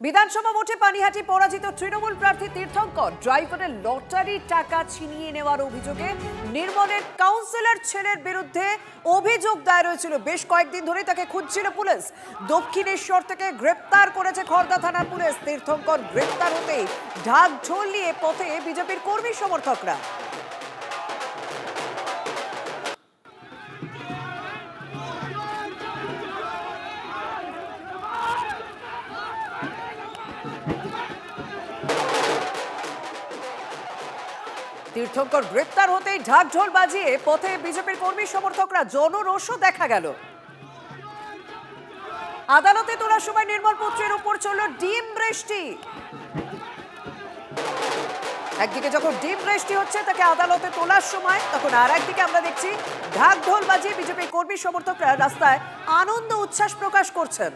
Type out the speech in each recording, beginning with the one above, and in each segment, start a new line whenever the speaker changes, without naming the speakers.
বিধানসভা ভোটে পানিহাটি পরাজিত তৃণমূল প্রার্থী তীর্থঙ্কর ড্রাইভারের লটারি টাকা ছিনিয়ে নেওয়ার অভিযোগে নির্মলের কাউন্সিলর ছেলের বিরুদ্ধে অভিযোগ দায়ের হয়েছিল। বেশ কয়েকদিন ধরে তাকে খুঁজছিল পুলিশ। দক্ষিণেশ্বর থেকে গ্রেপ্তার করেছে খড়দা থানার পুলিশ। তীর্থঙ্কর গ্রেপ্তার হতেই ঢাক ঢোল নিয়ে পথে বিজেপির কর্মী সমর্থকরা। তীর্থঙ্কর গ্রেপ্তার হতেই ঢাক ঢোল বাজিয়ে পথে বিজেপির কর্মী সমর্থকরা। জনরোষও দেখা গেল। আদালতে তোলার সময় নির্মল পুত্রের উপর চলল ডিম বৃষ্টি। একদিকে যখন ডিম বৃষ্টি হচ্ছে তাকে আদালতে তোলার সময়, তখন আর একদিকে আমরা দেখছি ঢাক ঢোল বাজিয়ে বিজেপির কর্মী সমর্থকরা রাস্তায় আনন্দ উচ্ছ্বাস প্রকাশ করছেন।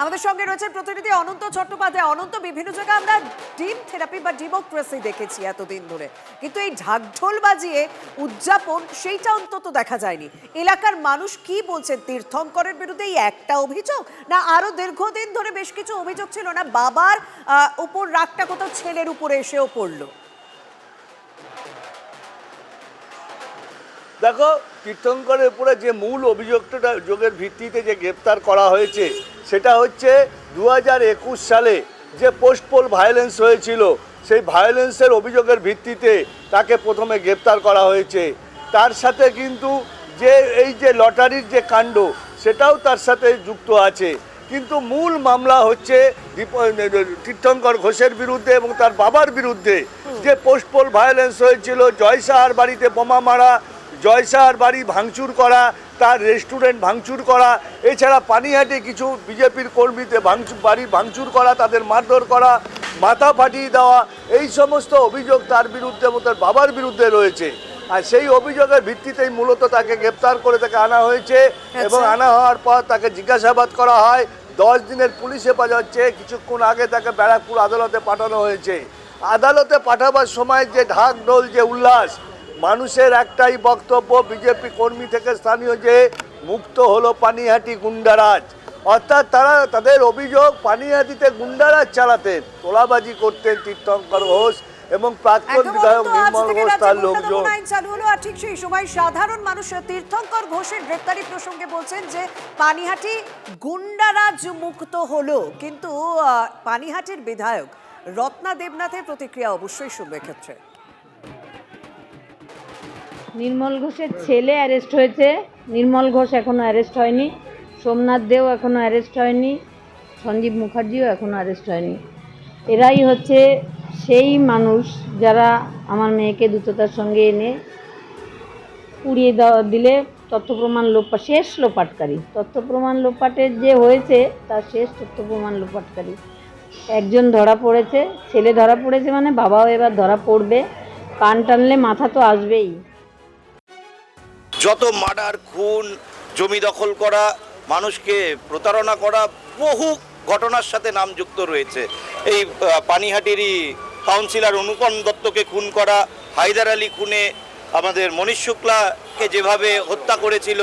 আমাদের সঙ্গে রয়েছে প্রতিনিধি অনন্ত চট্টোপাধ্যায়। অনন্ত, বিভিন্ন জায়গায় আমরা ডিম থেরাপি বা ডেমোক্রেসি দেখেছি এতদিন ধরে, কিন্তু এই ঢাকঢোল বাজিয়ে উদযাপন সেইটা অন্তত দেখা যায়নি। এলাকার মানুষ কি বলছেন? তীর্থঙ্করের বিরুদ্ধে এই একটা অভিযোগ, না আরো দীর্ঘদিন ধরে বেশ কিছু অভিযোগ ছিল? না বাবার উপর রাগটা কোথাও ছেলের উপরে এসেও পড়লো?
দেখো, তীর্থঙ্করের উপরে যে মূল অভিযোগটা যোগের ভিত্তিতে যে গ্রেপ্তার করা হয়েছে সেটা হচ্ছে 2021 সালে যে পোস্টপোল ভায়োলেন্স হয়েছিল, সেই ভায়োলেন্সের অভিযোগের ভিত্তিতে তাকে প্রথমে গ্রেপ্তার করা হয়েছে। তার সাথে কিন্তু যে এই যে লটারির যে কাণ্ড সেটাও তার সাথে যুক্ত আছে। কিন্তু মূল মামলা হচ্ছে তীর্থঙ্কর ঘোষের বিরুদ্ধে এবং তার বাবার বিরুদ্ধে যে পোস্টপোল ভায়োলেন্স হয়েছিল, জয়সাহার বাড়িতে বোমা মারা, জয়সাহার বাড়ি ভাঙচুর করা, তার রেস্টুরেন্ট ভাঙচুর করা, এছাড়া পানিহাটে কিছু বিজেপির কর্মীতে বাড়ি ভাঙচুর করা, তাদের মারধর করা, মাথা ফাটিয়ে দেওয়া, এই সমস্ত অভিযোগ তার বিরুদ্ধে এবং তার বাবার বিরুদ্ধে রয়েছে। আর সেই অভিযোগের ভিত্তিতেই মূলত তাকে গ্রেপ্তার করে তাকে আনা হয়েছে এবং আনা হওয়ার পর তাকে জিজ্ঞাসাবাদ করা হয়। 10 দিনের পুলিশ হেফাজত চেয়ে কিছুক্ষণ আগে তাকে ব্যারাকপুর আদালতে পাঠানো হয়েছে। আদালতে পাঠাবার সময় যে ঢাক ঢোল, যে উল্লাস, মানুষের একটাই বক্তব্য বিজেপি কর্মী থেকে স্থানীয়, যে মুক্ত হলো পানিহাটি গুন্ডারাজ। অর্থাৎ তাদের অভিযোগ পানিহাটিতে গুন্ডারাজ চালাতেন, তোলাবাজি করতেন তীর্থঙ্কর ঘোষ এবং প্রাক্তন বিধায়ক নির্মল ঘোষ তার লোকজন।
চালু হলো আর ঠিক সেই সময় সাধারণ মানুষ তীর্থঙ্কর ঘোষের গ্রেপ্তারি প্রসঙ্গে বলছেন যে পানিহাটি গুন্ডারাজ মুক্ত হলো, কিন্তু পানিহাটির বিধায়ক রত্না দেবনাথের প্রতিক্রিয়া অবশ্যই শুনবে ক্ষেত্রে।
নির্মল ঘোষের ছেলে অ্যারেস্ট হয়েছে, নির্মল ঘোষ এখনও অ্যারেস্ট হয়নি, সোমনাথ দেও এখনও অ্যারেস্ট হয়নি, সঞ্জীব মুখার্জিও এখনও অ্যারেস্ট হয়নি। এরাই হচ্ছে সেই মানুষ যারা আমার মেয়েকে দ্রুততার সঙ্গে এনে পুড়িয়ে দিলে তথ্য প্রমাণ শেষ লোপাটকারী, তথ্য প্রমাণ লোপাটের যে হয়েছে তার শেষ তথ্য প্রমাণ লোপাটকারী একজন ধরা পড়েছে। ছেলে ধরা পড়েছে মানে বাবাও এবার ধরা পড়বে। কান টানলে মাথা তো আসবেই।
যত মার্ডার, খুন, জমি দখল করা, মানুষকে প্রতারণা করা, বহু ঘটনার সাথে নাম যুক্ত রয়েছে। এই পানিহাটিরই কাউন্সিলর অনুপম দত্তকে খুন করা, হায়দার আলী খুনে আমাদের মনীষ শুক্লাকে যেভাবে হত্যা করেছিল,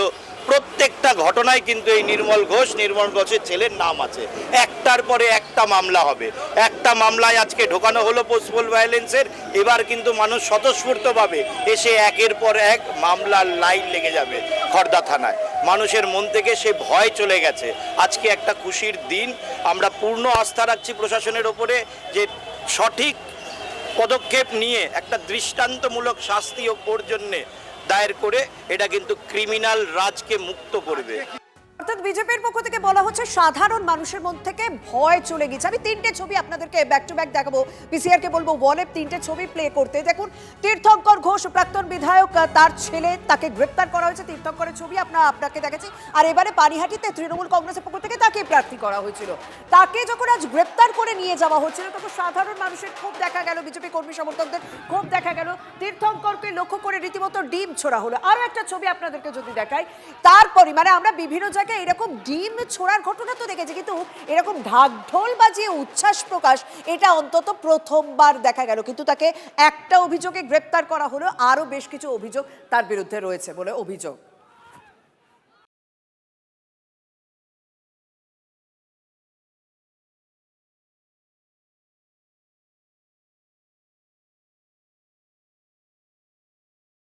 প্রত্যেকটা ঘটনায় কিন্তু এই নির্মল ঘোষের ছেলের নাম আছে। একটার পরে একটা মামলা হবে। একটা মামলায় আজকে ঢোকানো হলো পোস্টপোল ভায়োলেন্সের, এবার কিন্তু মানুষ স্বতঃস্ফূর্তভাবে এসে একের পর এক মামলার লাইন লেগে যাবে খড়দা থানায়। মানুষের মন থেকে সে ভয় চলে গেছে। আজকে একটা খুশির দিন। আমরা পূর্ণ আস্থা রাখছি প্রশাসনের ওপরে যে সঠিক পদক্ষেপ নিয়ে একটা দৃষ্টান্তমূলক শাস্তি ওর জন্যে দায়ের করে এটা কিন্তু ক্রিমিনাল রাজকে মুক্ত করবে।
অর্থাৎ বিজেপির পক্ষ থেকে বলা হচ্ছে সাধারণ মানুষের মন থেকে ভয় চলে গেছে। আমি 3টে ছবি আপনাদেরকে ব্যাক টু ব্যাক দেখাবো। পিসিআর কে বলবো ওয়ালে 3টে ছবি প্লে করতে। দেখুন, তীর্থঙ্কর ঘোষ প্রাক্তন বিধায়ক, তার ছেলে, তাকে গ্রেপ্তার করা হয়েছে। তীর্থঙ্করের ছবি আপনাকে দেখাচ্ছি। আর এবারে পানিহাটিতে তৃণমূল কংগ্রেসের পক্ষ থেকে তাকে প্রার্থী করা হয়েছিল। তাকে যখন আজ গ্রেপ্তার করে নিয়ে যাওয়া হচ্ছিল তখন সাধারণ মানুষের ক্ষোভ দেখা গেল, বিজেপি কর্মী সমর্থকদের ক্ষোভ দেখা গেল। তীর্থঙ্করকে লক্ষ্য করে রীতিমতো ডিম ছোড়া হলো। আরো একটা ছবি আপনাদেরকে যদি দেখাই, তারপরই মানে আমরা বিভিন্ন জায়গায় এরকম ডিম ছোড়ার ঘটনা তো দেখেছি, কিন্তু এরকম ঢাক ঢোল বাজিয়ে উচ্ছ্বাস প্রকাশ এটা অন্তত প্রথমবার দেখা গেল। কিন্তু তাকে একটা অভিযোগে গ্রেপ্তার করা হলো, আরো বেশ কিছু অভিযোগ তার বিরুদ্ধে রয়েছে বলে অভিযোগ।